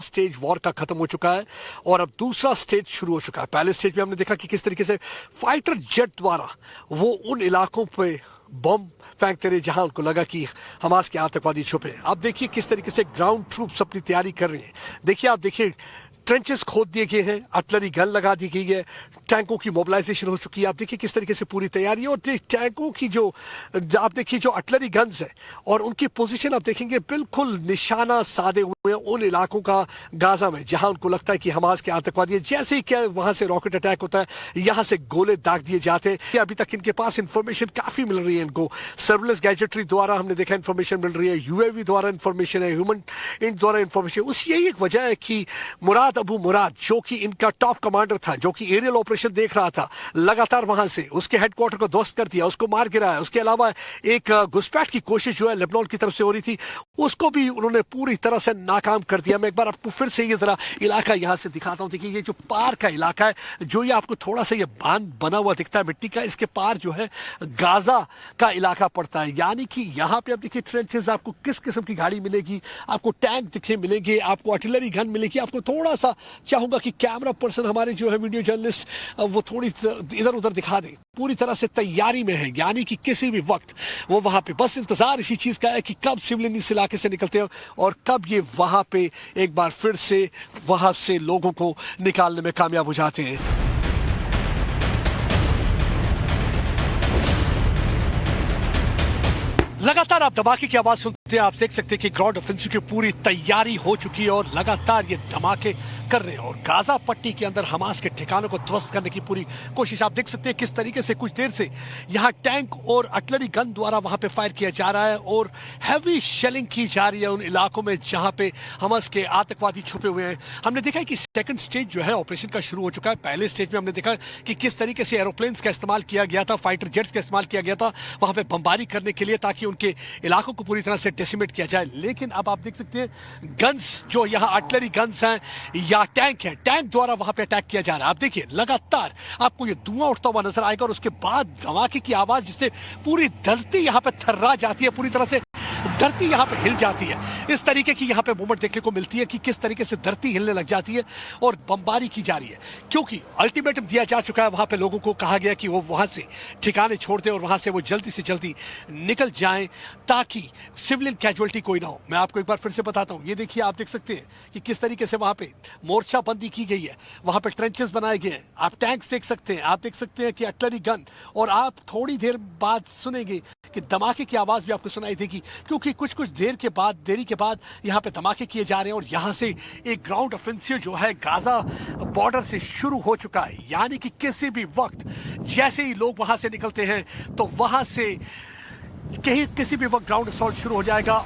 Stage war का खत्म हो चुका है और अब दूसरा स्टेज शुरू हो चुका है। पहले स्टेज में हमने देखा कि किस तरीके से फाइटर जेट द्वारा वो उन इलाकों पे बम फेंकते रहे जहां उनको लगा कि हमास के आतंकवादी छुपे। अब देखिए किस तरीके से ग्राउंड ट्रूप्स अपनी तैयारी कर रही हैं। देखिए आप देखिए ट्रेंचेस खोद दिए गए हैं, आर्टिलरी गन लगा दी गई है, टैंकों की मोबिलाइजेशन हो चुकी है। आप देखिए किस तरीके से पूरी तैयारी है और टैंकों की जो आप देखिए जो आर्टिलरी गन्स है और उनकी पोजीशन आप देखेंगे बिल्कुल निशाना साधे हुए उन इलाकों का गाजा में जहां उनको लगता है कि हमास के आतंकवादी है। जैसे ही क्या वहां से रॉकेट अटैक होता है, यहां से गोले दाग दिए जाते हैं। अभी तक इनके पास इंफॉर्मेशन काफी मिल रही है, इनको सर्विलेंस गैजेटरी द्वारा हमने देखा इंफॉर्मेशन मिल रही है, यूएवी द्वारा इंफॉर्मेशन है, ह्यूमन इंट द्वारा इंफॉर्मेशन। उस यही एक वजह है कि मुराद अबू मुराद जो कि इनका टॉप कमांडर था, जो कि एरियल ऑपरेशन देख रहा था, लगातार वहां से उसके हेडक्वार्टर को ध्वस्त कर दिया, उसको मार गिराया। उसके अलावा एक घुसपैठ की कोशिश जो है लेबनान की तरफ से हो रही थी, उसको भी उन्होंने पूरी तरह से नाकाम कर दिया। मैं एक बार आपको फिर से ये जरा इलाका यहां से दिखाता हूं। देखिए ये जो पार का इलाका है, जो ये आपको थोड़ा सा ये बांध बना हुआ दिखता है मिट्टी का, इसके पार जो है गाजा का इलाका पड़ता है। यानी कि यहां पे आप देखिए ट्रेंचेस, आपको किस किस्म की गाड़ी मिलेगी, आपको टैंक दिखे मिलेंगे, आपको आर्टिलरी गन मिलेगी। आपको थोड़ा सा चाहूंगा कि कैमरा पर्सन हमारे जो है वीडियो जर्नलिस्ट वो थोड़ी इधर उधर दिखा दे। पूरी तरह से तैयारी में है, यानी कि किसी भी वक्त वो वहां पे बस इंतजार इसी चीज का है कि कब सिविलियन इस इलाके से निकलते हैं और कब ये वहां पे एक बार फिर से वहां से लोगों को निकालने में कामयाब हो जाते हैं। लगातार आप धमाके की आवाज सुनते हैं, आप देख सकते हैं कि ग्राउंड ऑफेंसिव की पूरी तैयारी हो चुकी है और लगातार ये धमाके कर रहे हैं और गाजा पट्टी के अंदर हमास के ठिकानों को ध्वस्त करने की पूरी कोशिश। आप देख सकते हैं किस तरीके से कुछ देर से यहां टैंक और आर्टिलरी गन द्वारा वहां पे फायर किया जा रहा है और हैवी शेलिंग की जा रही है उन इलाकों में जहां पे हमास के आतंकवादी छुपे हुए हैं। हमने देखा है कि सेकंड स्टेज जो है ऑपरेशन का शुरू हो चुका है। पहले स्टेज में हमने देखा कि किस तरीके से एरोप्लेन्स का इस्तेमाल किया गया था, फाइटर जेट्स का इस्तेमाल किया गया था वहां पे बमबारी करने के लिए, ताकि उनके इलाकों को पूरी तरह से डेसिमेट किया जाए। लेकिन अब आप देख सकते हैं गन्स जो यहां आर्टिलरी गन्स हैं या टैंक है, टैंक द्वारा वहां पे अटैक किया जा रहा है। आप देखिए लगातार आपको ये धुआं उठता हुआ नजर आएगा और उसके बाद धमाके की आवाज जिससे पूरी धरती यहां पे थर्रा जाती है, पूरी तरह से धरती यहां पे हिल जाती है। इस तरीके की यहां पे मूवमेंट देखने को मिलती है कि किस तरीके से धरती हिलने लग जाती है और बमबारी की जा रही है, क्योंकि अल्टीमेटम दिया जा चुका है। वहां पे लोगों को कहा गया कि वो वहां से ठिकाने छोड़ दें और वहां से वो जल्दी से जल्दी निकल जाएं ताकि सिविलियन कैजुअलिटी कोई ना हो। मैं आपको एक बार फिर से बताता हूं, ये देखिए आप देख सकते हैं कि किस तरीके से वहां पे मोर्चाबंदी की गई है, वहां पे ट्रेंचेस बनाए गए हैं, आप टैंक्स देख सकते हैं, आप देख सकते हैं कि आर्टिलरी गन, और आप थोड़ी देर बाद सुनेंगे कि धमाके की आवाज भी आपको सुनाई देगी, क्योंकि कुछ देरी के बाद यहां पे धमाके किए जा रहे हैं और यहां से एक ग्राउंड ऑफेंसिव जो है गाजा बॉर्डर से शुरू हो चुका है। यानी कि किसी भी वक्त जैसे ही लोग वहां से निकलते हैं तो वहां से किसी भी वक्त ग्राउंड असॉल्ट शुरू हो जाएगा।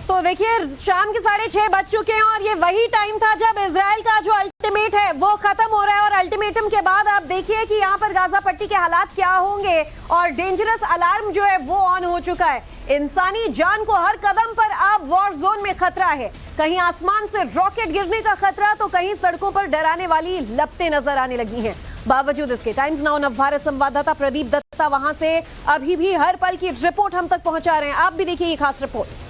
तो देखिए शाम के 6:30 बज चुके हैं और ये वही टाइम था जब इजराइल का जो अल्टीमेट है वो खत्म हो रहा है और अल्टीमेटम के बाद आप देखिए कि यहाँ पर गाजा पट्टी के हालात क्या होंगे और डेंजरस अलार्म जो है वो ऑन हो चुका है। इंसानी जान को हर कदम पर अब वॉर जोन में खतरा है। कहीं आसमान से रॉकेट गिरने का खतरा तो कहीं सड़कों पर डराने वाली लपटें नजर आने लगी हैं। बावजूद इसके टाइम्स नाउ नवभारत संवाददाता प्रदीप दत्ता वहां से अभी भी हर पल की रिपोर्ट हम तक पहुंचा रहे हैं। आप भी देखिए ये खास रिपोर्ट।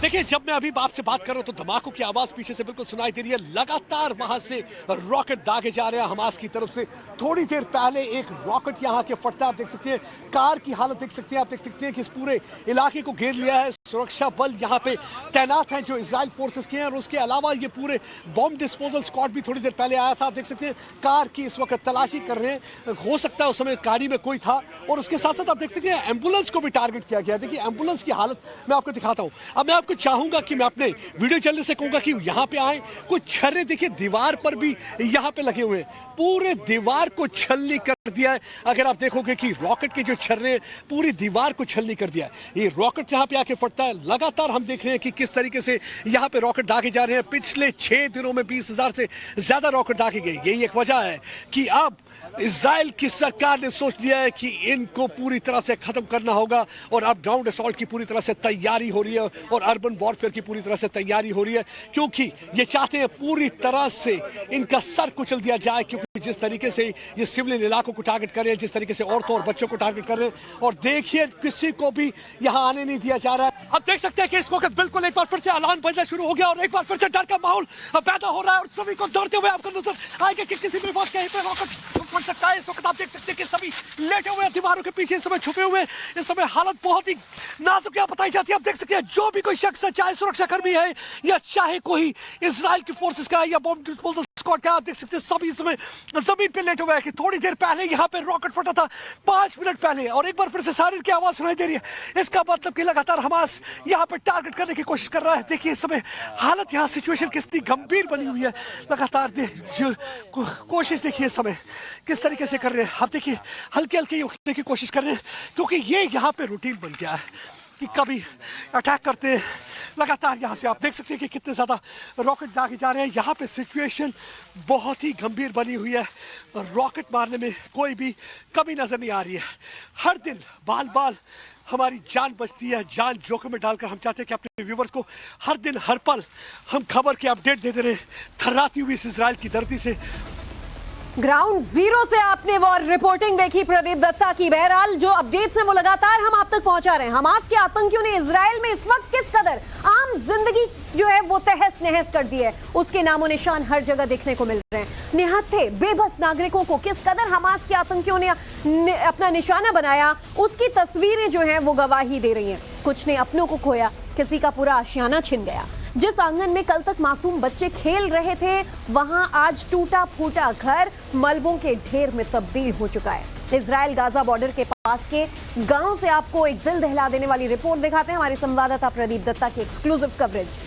देखिए जब मैं अभी आपसे बात कर रहा हूं तो धमाकों की आवाज पीछे से बिल्कुल सुनाई दे रही है। लगातार वहां से रॉकेट दागे जा रहे हैं हमास की तरफ से। थोड़ी देर पहले एक रॉकेट यहां के फटता आप देख सकते हैं, कार की हालत देख सकते हैं, आप देख सकते हैं कि इस पूरे इलाके को घेर लिया है। सुरक्षा बल यहां पे तैनात हैं जो इजराइल फोर्सेस के हैं और उसके अलावा ये पूरे बॉम्ब डिस्पोजल स्क्वाड भी थोड़ी देर पहले आया था। आप देख सकते हैं कार की इस वक्त तलाशी कर रहे हैं, हो सकता है उस समय गाड़ी में कोई था। और उसके साथ साथ आप देख सकते हैं एम्बुलेंस को भी टारगेट किया गया। देखिए एम्बुलेंस की हालत मैं आपको दिखाता हूं। अब मैं चाहूंगा कि मैं अपने वीडियो चैनल से कहूंगा कि यहां पे आए। कुछ छर्रे देखिए दीवार पर भी यहां पे लगे हुए हैं, पूरे दीवार को छलनी कर दिया है। अगर आप देखोगे कि रॉकेट के जो छर्रे पूरी दीवार को छलनी कर दिया है। ये रॉकेट यहां पे आके फटता है। लगातार हम देख रहे हैं कि किस तरीके से यहां पे रॉकेट दागे जा रहे हैं। पिछले 6 दिनों में 20,000 से ज्यादा रॉकेट दागे गए। यही एक वजह है कि अब इजराइल की सरकार ने सोच लिया है कि इनको पूरी तरह से खत्म करना होगा और अब ग्राउंड असॉल्ट की पूरी तरह से तैयारी हो रही है और अर्बन वॉरफेयर की पूरी तरह से तैयारी हो रही है, क्योंकि ये चाहते हैं पूरी तरह से इनका सर कुचल दिया जाए। क्योंकि जिस तरीके से ये सिविलियन इलाकों को टारगेट कर रहे हैं, जिस तरीके से औरतों और बच्चों को टारगेट कर रहे हैं, और देखिए किसी को भी यहाँ आने नहीं दिया जा रहा है। अब देख सकते हैं कि इस वक्त बिल्कुल एक बार फिर से अलार्म बजना शुरू हो गया और एक बार फिर से डर का माहौल पैदा हो रहा है और सभी को डरते हुए आपको नजर आएगा कि किसी भी वक्त कहीं पे रॉकेट पड़ सकता है। इस वक्त आप देख सकते हैं कि सभी लेटे हुए हैं दीवारों के पीछे, इस समय छुपे हुए, इस समय हालत बहुत ही नाजुक यहाँ बताई जाती है। आप देख सकते हैं जो भी कोई शख्स है, चाहे सुरक्षा कर्मी है या चाहे कोई इजराइल की फोर्सेस का या बॉम्ब डिस्पोजल स्क्वाड का, आप देख सकते हैं सभी इस समय जमीन पे लेटे हुए हैं कि थोड़ी देर पहले यहाँ पे रॉकेट फटा था 5 मिनट पहले और एक बार फिर से सायरन की आवाज सुनाई दे रही है। इसका मतलब कि लगातार हमास यहाँ पे टारगेट करने की कोशिश कर रहा है। देखिए इस समय हालत यहाँ सिचुएशन कितनी गंभीर बनी हुई है। लगातार कोशिश देखिए इस समय किस तरीके से कर रहे हैं। आप देखिए हल्के हल्के उठने की कोशिश कर रहे हैं क्योंकि ये यहाँ पे रूटीन बन गया है कि कभी अटैक करते हैं। लगातार यहाँ से आप देख सकते हैं कि कितने ज़्यादा रॉकेट दागे जा रहे हैं। यहाँ पे सिचुएशन बहुत ही गंभीर बनी हुई है। रॉकेट मारने में कोई भी कमी नज़र नहीं आ रही है। हर दिन बाल बाल हमारी जान बचती है, जान जोखिम में डालकर हम चाहते हैं कि अपने व्यूवर्स को हर दिन हर पल हम खबर के अपडेट देते रहे, थर्राती हुई इस इजराइल की धरती से। ग्राउंड जीरो से आपने वो रिपोर्टिंग देखी प्रदीप दत्ता की। बहरहाल जो अपडेट्स हैं वो लगातार हम आप तक पहुंचा रहे हैं। हमास के आतंकियों ने इजराइल में इस वक्त किस कदर आम जिंदगी जो है वो तहस नहस कर दी है, उसके नामो निशान हर जगह देखने को मिल रहे हैं। निहत्थे बेबस नागरिकों को किस कदर हमास के आतंकियों ने अपना निशाना बनाया, उसकी तस्वीरें जो हैं वो गवाही दे रही हैं। कुछ ने अपनों को खोया, किसी का पूरा आशियाना छिन गया। जिस आंगन में कल तक मासूम बच्चे खेल रहे थे, वहां आज टूटा फूटा घर मलबों के ढेर में तब्दील हो चुका है। इजराइल गाजा बॉर्डर के पास के गांव से आपको एक दिल दहला देने वाली रिपोर्ट दिखाते हैं हमारे संवाददाता प्रदीप दत्ता की एक्सक्लूसिव कवरेज।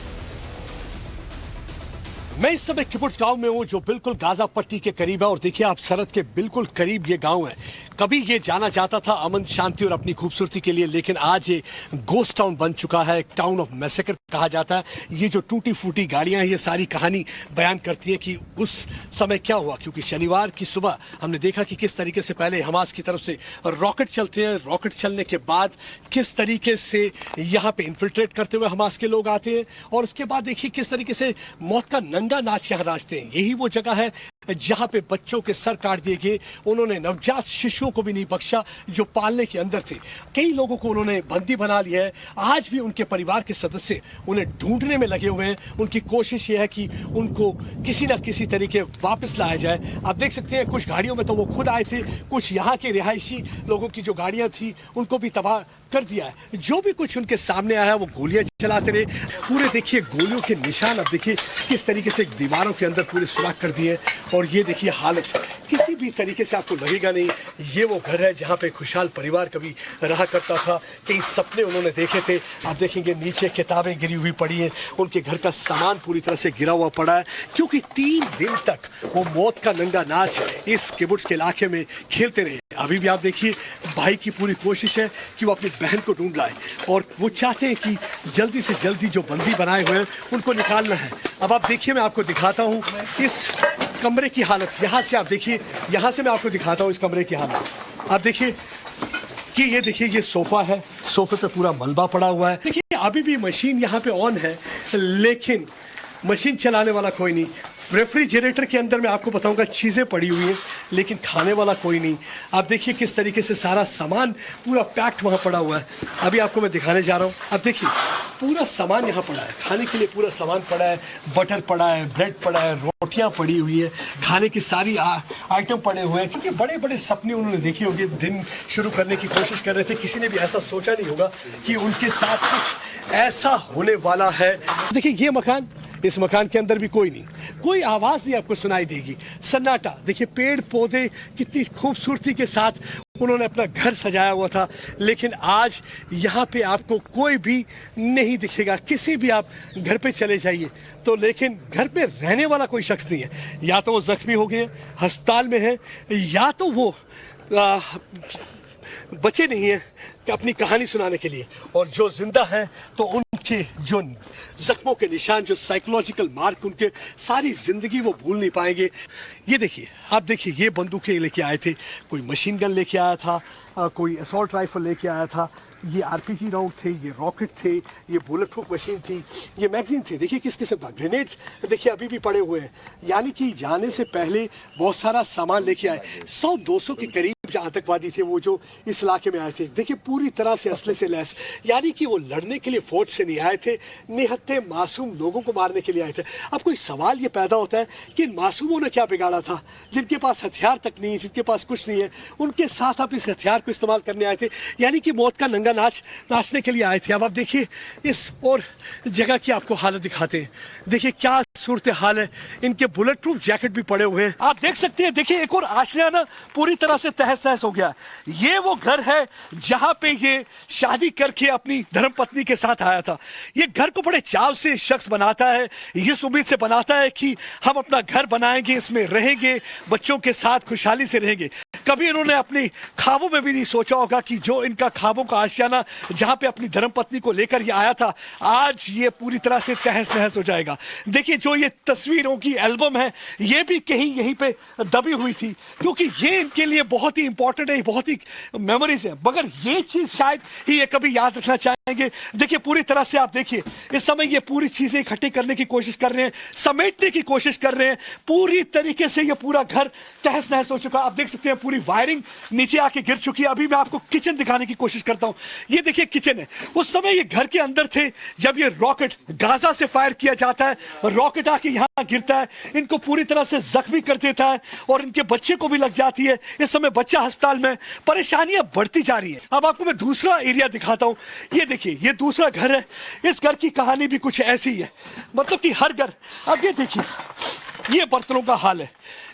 मैं इस समय किबुट्ज गांव में हूं जो बिल्कुल गाजा पट्टी के करीब है और देखिए आप सरहद के बिल्कुल करीब ये गांव है। कभी ये जाना जाता था अमन शांति और अपनी खूबसूरती के लिए, लेकिन आज ये गोस्ट टाउन बन चुका है, एक टाउन ऑफ मैसेकर कहा जाता है। ये जो टूटी फूटी गाड़ियां हैं ये सारी कहानी बयान करती है कि उस समय क्या हुआ, क्योंकि शनिवार की सुबह हमने देखा कि किस तरीके से पहले हमास की तरफ से रॉकेट चलते हैं, रॉकेट चलने के बाद किस तरीके से यहाँ पे इन्फिल्ट्रेट करते हुए हमास के लोग आते हैं और उसके बाद देखिए किस तरीके से मौत का नंगा नाच यहाँ नाचते हैं। यही वो जगह है जहां पे बच्चों के सर काट दिए गए। उन्होंने नवजात शिशुओं को भी नहीं बख्शा जो पालने के अंदर थे। कई लोगों को उन्होंने बंदी बना लिया है। आज भी उनके परिवार के सदस्य उन्हें ढूंढने में लगे हुए हैं। उनकी कोशिश ये है कि उनको किसी न किसी तरीके वापस लाया जाए। आप देख सकते हैं कुछ गाड़ियों में तो वो खुद आए थे, कुछ यहाँ के रिहायशी लोगों की जो गाड़ियां थी उनको भी तबाह कर दिया है। जो भी कुछ उनके सामने आया वो गोलियां चलाते रहे। पूरे देखिए गोलियों के निशान, अब देखिए किस तरीके से दीवारों के अंदर पूरे सुराख कर दिए और ये देखिए हालत किसी भी तरीके से आपको लगेगा नहीं ये वो घर है जहाँ पे खुशहाल परिवार कभी रहा करता था। कई सपने उन्होंने देखे थे। आप देखेंगे नीचे किताबें गिरी हुई पड़ी हैं, उनके घर का सामान पूरी तरह से गिरा हुआ पड़ा है क्योंकि 3 दिन तक वो मौत का नंगा नाच इस किबुट्ज के इलाके में खेलते रहे। अभी भी आप देखिए भाई की पूरी कोशिश है कि वो अपनी बहन को ढूंढ लाए और वो चाहते हैं कि जल्दी से जल्दी जो बंदी बनाए हुए हैं उनको निकालना है। अब आप देखिए मैं आपको दिखाता हूँ इस कमरे की हालत। यहाँ से आप देखिए, यहाँ से मैं आपको दिखाता हूँ इस कमरे की हालत। आप देखिए कि ये देखिए ये सोफा है, सोफे पे पूरा मलबा पड़ा हुआ है। देखिए अभी भी मशीन यहाँ पे ऑन है लेकिन मशीन चलाने वाला कोई नहीं। रेफ्रिजरेटर के अंदर मैं आपको बताऊंगा चीज़ें पड़ी हुई हैं लेकिन खाने वाला कोई नहीं। आप देखिए किस तरीके से सारा सामान पूरा पैक्ड वहाँ पड़ा हुआ है। अभी आपको मैं दिखाने जा रहा हूँ। आप देखिए पूरा सामान यहाँ पड़ा है, खाने के लिए पूरा सामान पड़ा है, बटर पड़ा है, ब्रेड पड़ा है, रोटियाँ पड़ी हुई है, खाने की सारी आइटम पड़े हुए हैं क्योंकि बड़े बड़े सपने उन्होंने देखे होंगे। दिन शुरू करने की कोशिश कर रहे थे। किसी ने भी ऐसा सोचा नहीं होगा कि उनके साथ कुछ ऐसा होने वाला है। देखिए ये मकान, इस मकान के अंदर भी कोई नहीं, कोई आवाज नहीं आपको सुनाई देगी, सन्नाटा। देखिए पेड़ पौधे कितनी खूबसूरती के साथ उन्होंने अपना घर सजाया हुआ था लेकिन आज यहाँ पे आपको कोई भी नहीं दिखेगा। किसी भी आप घर पे चले जाइए तो लेकिन घर पे रहने वाला कोई शख्स नहीं है। या तो वो जख्मी हो गए अस्पताल में है या तो वो बचे नहीं है कि अपनी कहानी सुनाने के लिए, और जो जिंदा हैं तो उनके जो जख्मों के निशान, जो साइकोलॉजिकल मार्क, उनके सारी जिंदगी वो भूल नहीं पाएंगे। ये देखिए, आप देखिए ये बंदूकें लेके आए थे, कोई मशीन गन लेके आया था, कोई असॉल्ट राइफल लेके आया था, ये आरपीजी राउंड थे, ये रॉकेट थे, ये बुलेट प्रूफ मशीन थी, ये मैगजीन थे। देखिए किस किस्म का ग्रेनेड्स देखिए अभी भी पड़े हुए हैं। यानी कि जाने से पहले बहुत सारा सामान लेके आए। 100-200 के करीब जो आतंकवादी थे वो जो इस इलाके में आए थे, देखिए पूरी तरह से असले से लैस। यानी कि वो लड़ने के लिए फौज से नहीं आए थे, निहत्थे मासूम लोगों को मारने के लिए आए थे। अब कोई सवाल ये पैदा होता है कि इन मासूमों ने क्या बिगाड़ा था, जिनके पास हथियार तक नहीं है, जिनके पास कुछ नहीं है, उनके साथ आप इस हथियार को इस्तेमाल करने आए थे। यानी कि मौत का नंगा नाच नाचने के लिए आए थे। अब आप देखिए इस और जगह की आपको हालत दिखाते हैं। देखिए क्या सूरत हाल है। इनके बुलेट प्रूफ जैकेट भी पड़े हुए हैं, आप देख सकते हैं। देखिए एक और आशियाना पूरी तरह से तहस नहस हो गया। ये वो घर है जहां पे ये शादी करके अपनी धर्मपत्नी के साथ आया था। ये घर को बड़े चाव से शख्स बनाता है, इस उम्मीद से बनाता है कि हम अपना घर बनाएंगे, इसमें रहेंगे, बच्चों के साथ खुशहाली से रहेंगे। कभी इन्होंने अपनी ख्वाबों में भी नहीं सोचा होगा कि जो इनका ख्वाबों का आशियाना जहां पे अपनी धर्मपत्नी को लेकर ये आया था, आज ये पूरी तरह से तहस नहस हो जाएगा। देखिए जो ये तस्वीरों की एल्बम है, ये भी कहीं यहीं पे दबी हुई थी, क्योंकि ये इनके लिए बहुत ही इंपॉर्टेंट है, बहुत ही मेमोरीज है। मगर ये चीज शायद ही ये कभी याद रखना चाहेंगे। देखिए पूरी तरह से आप देखिए इस समय ये पूरी चीजें इकट्ठी करने की कोशिश कर रहे हैं, समेटने की कोशिश कर रहे हैं। पूरी तरीके से ये पूरा घर तहस नहस हो चुका है। आप देख सकते हैं पूरी वायरिंग नीचे आके गिर चुकी है। अभी मैं आपको किचन दिखाने की कोशिश करता हूं। ये देखिए किचन है। उस समय ये घर के अंदर थे जब ये रॉकेट गाजा से फायर किया जाता है, रॉकेट आके यहां गिरता है, इनको पूरी तरह से जख्मी कर देता है और इनके बच्चे को भी लग जाती है। इस समय बच्चा अस्पताल में, परेशानियां बढ़ती जा रही है। अब आपको मैं दूसरा एरिया दिखाता हूं। ये देखिए ये दूसरा घर है। इस घर की कहानी भी कुछ ऐसी ही है, मतलब कि हर घर। अब ये देखिए ये बर्तनों का हाल है।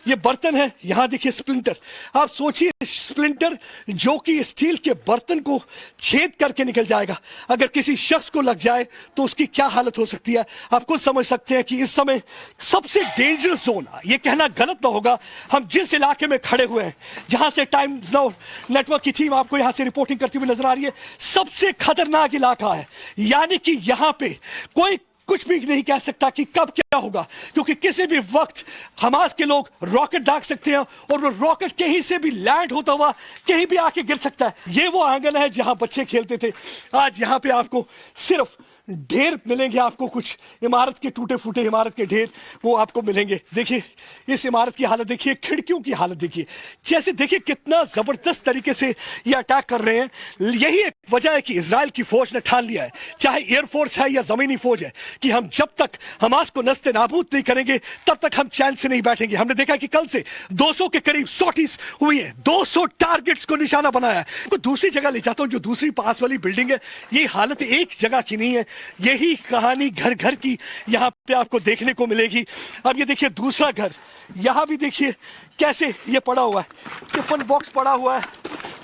ये बर्तन है, यहां देखिए स्प्लिंटर। आप सोचिए स्प्लिंटर जो कि स्टील के बर्तन को छेद करके निकल जाएगा, अगर किसी शख्स को लग जाए तो उसकी क्या हालत हो सकती है। आप खुद समझ सकते हैं कि इस समय सबसे डेंजरस जोन, ये कहना गलत ना होगा, हम जिस इलाके में खड़े हुए हैं, जहां से टाइम्स नाउ नेटवर्क की टीम आपको यहां से रिपोर्टिंग करती हुई नजर आ रही है, सबसे खतरनाक इलाका है। यानी कि यहां पे कोई कुछ भी नहीं कह सकता कि कब क्या होगा, क्योंकि किसी भी वक्त हमास के लोग रॉकेट दाग सकते हैं और वो रॉकेट कहीं से भी लैंड होता हुआ कहीं भी आके गिर सकता है। ये वो आंगन है जहां बच्चे खेलते थे। आज यहां पे आपको सिर्फ ढेर मिलेंगे, आपको कुछ इमारत के टूटे फूटे इमारत के ढेर वो आपको मिलेंगे। देखिए इस इमारत की हालत देखिए, खिड़कियों की हालत देखिए, जैसे देखिए कितना जबरदस्त तरीके से ये अटैक कर रहे हैं। यही एक वजह है कि इजराइल की फौज ने ठान लिया है, चाहे एयरफोर्स है या जमीनी फौज है, कि हम जब तक हमास को नस्ते नाबूद नहीं करेंगे तब तक हम चैन से नहीं बैठेंगे। हमने देखा कि कल से 200 के करीब सॉटीज हुई है, 200 टारगेट्स को निशाना बनाया है। तो दूसरी जगह ले जाता हूं, जो दूसरी पास वाली बिल्डिंग है, ये हालत एक जगह की नहीं है, यही कहानी घर घर की यहां पे आपको देखने को मिलेगी। अब ये देखिए दूसरा घर, यहां भी देखिए कैसे ये पड़ा हुआ है, टिफिन बॉक्स पड़ा हुआ है,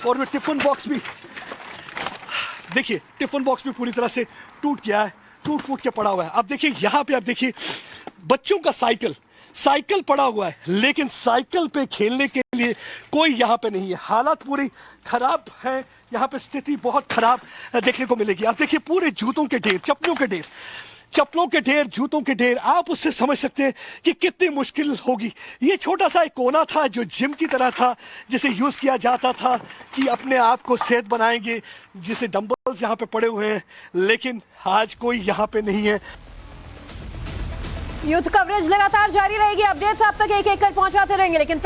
और वो टिफिन बॉक्स भी देखिए, टिफिन बॉक्स भी पूरी तरह से टूट गया है, टूट फूट के पड़ा हुआ है। अब देखिए यहां पे, आप देखिए बच्चों का साइकिल पड़ा हुआ है, लेकिन साइकिल पे खेलने के लिए कोई यहाँ पे नहीं है। हालात पूरी खराब है, यहाँ पे स्थिति बहुत खराब देखने को मिलेगी। आप देखिए पूरे जूतों के ढेर, चप्पलों के ढेर, जूतों के ढेर। आप उससे समझ सकते हैं कि कितनी मुश्किल होगी। ये छोटा सा एक कोना था जो जिम की तरह था, जिसे यूज किया जाता था कि अपने आप को सेहत बनाएंगे, जिसे डंबल्स यहाँ पे पड़े हुए हैं, लेकिन आज कोई यहाँ पे नहीं है। यूथ कवरेज लगातार जारी रहेगी, अपडेट्स आप तक एक एक कर पहुंचाते रहेंगे, लेकिन